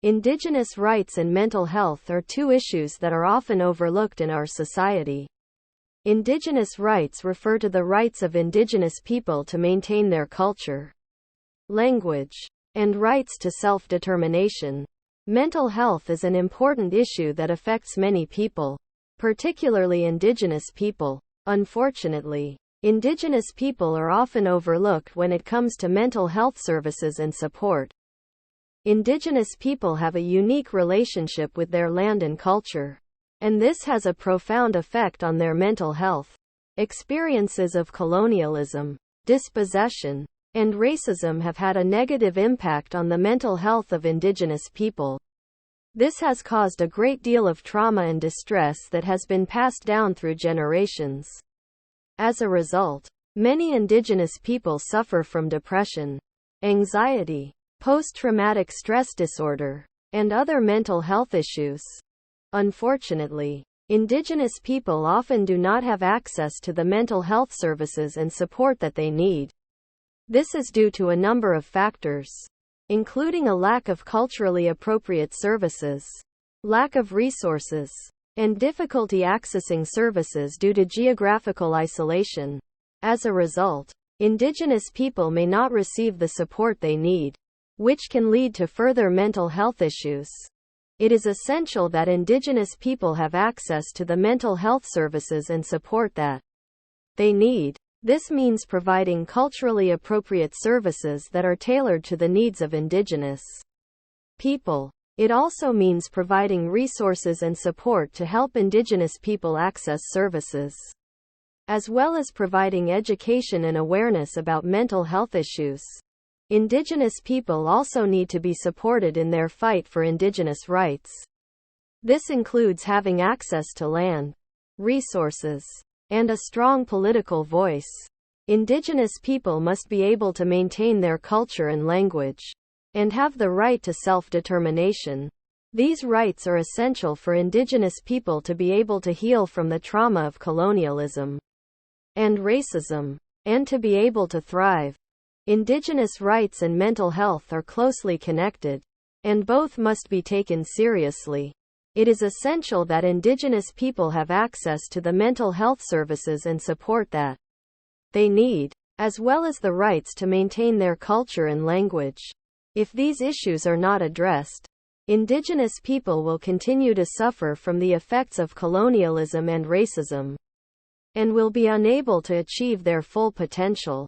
Indigenous rights and mental health are two issues that are often overlooked in our society. Indigenous rights refer to the rights of Indigenous people to maintain their culture, language, and rights to self-determination. Mental health is an important issue that affects many people, particularly Indigenous people. Unfortunately, Indigenous people are often overlooked when it comes to mental health services and support. Indigenous people have a unique relationship with their land and culture, and this has a profound effect on their mental health. Experiences of colonialism, dispossession, and racism have had a negative impact on the mental health of Indigenous people. This has caused a great deal of trauma and distress that has been passed down through generations. As a result, many Indigenous people suffer from depression, anxiety, post-traumatic stress disorder, and other mental health issues. Unfortunately, Indigenous people often do not have access to the mental health services and support that they need. This is due to a number of factors, including a lack of culturally appropriate services, lack of resources, and difficulty accessing services due to geographical isolation. As a result, Indigenous people may not receive the support they need, which can lead to further mental health issues. It is essential that Indigenous people have access to the mental health services and support that they need. This means providing culturally appropriate services that are tailored to the needs of Indigenous people. It also means providing resources and support to help Indigenous people access services, as well as providing education and awareness about mental health issues. Indigenous people also need to be supported in their fight for Indigenous rights. This includes having access to land, resources, and a strong political voice. Indigenous people must be able to maintain their culture and language, and have the right to self-determination. These rights are essential for Indigenous people to be able to heal from the trauma of colonialism and racism, and to be able to thrive. Indigenous rights and mental health are closely connected, and both must be taken seriously. It is essential that Indigenous people have access to the mental health services and support that they need, as well as the rights to maintain their culture and language. If these issues are not addressed, Indigenous people will continue to suffer from the effects of colonialism and racism, and will be unable to achieve their full potential.